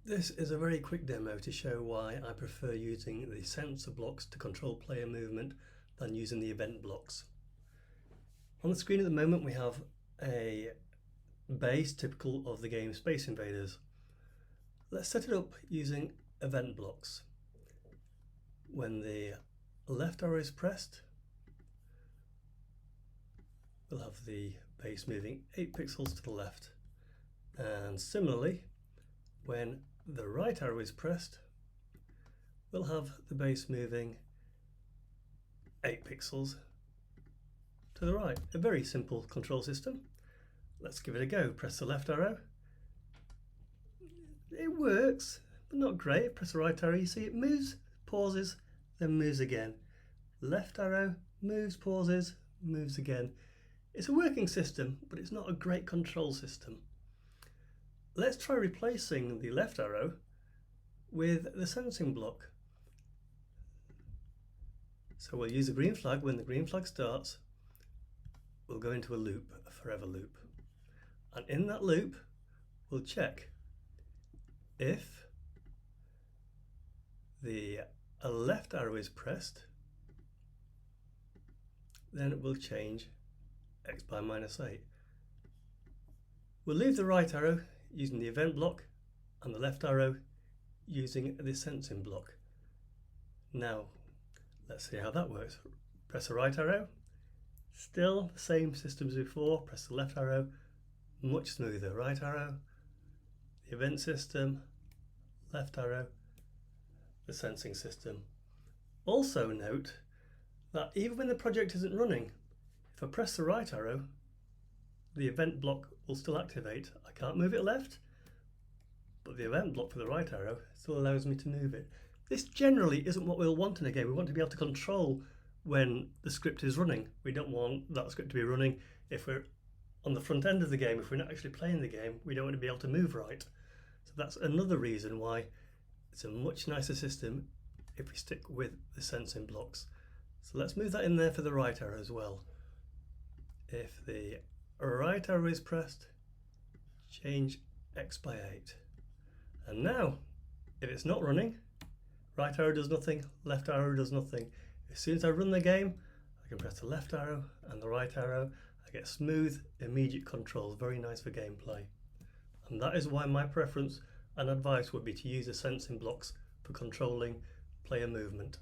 This is a very quick demo to show why I prefer using the sensor blocks to control player movement than using the event blocks. On the screen at the moment we have a base typical of the game Space Invaders. Let's set it up using event blocks. When the left arrow is pressed, we'll have the base moving 8 pixels to the left, and similarly when the right arrow is pressed, we'll have the base moving 8 pixels to the right. A very simple control system. Let's give it a go. Press the left arrow. It works, but not great. Press the right arrow, you see it moves, pauses, then moves again. Left arrow, moves, pauses, moves again. It's a working system, but it's not a great control system. Let's try replacing the left arrow with the sensing block. So we'll use the green flag. When the green flag starts, we'll go into a loop, a forever loop. And in that loop, we'll check if the left arrow is pressed, then it will change x by -8. We'll leave the right arrow using the event block and the left arrow using the sensing block. Now let's see how that works. Press the right arrow, still the same system as before. Press the left arrow, much smoother. Right arrow, the event system, left arrow, the sensing system. Also note that even when the project isn't running, if I press the right arrow, the event block will still activate. I can't move it left, but the event block for the right arrow still allows me to move it. This generally isn't what we'll want in a game. We want to be able to control when the script is running. We don't want that script to be running if we're on the front end of the game. If we're not actually playing the game, we don't want to be able to move right. So that's another reason why it's a much nicer system if we stick with the sensing blocks. So let's move that in there for the right arrow as well. If the right arrow is pressed, change x by 8. And now, if it's not running, right arrow does nothing, left arrow does nothing. As soon as I run the game, I can press the left arrow and the right arrow. I get smooth, immediate controls, very nice for gameplay. And that is why my preference and advice would be to use the sensing blocks for controlling player movement.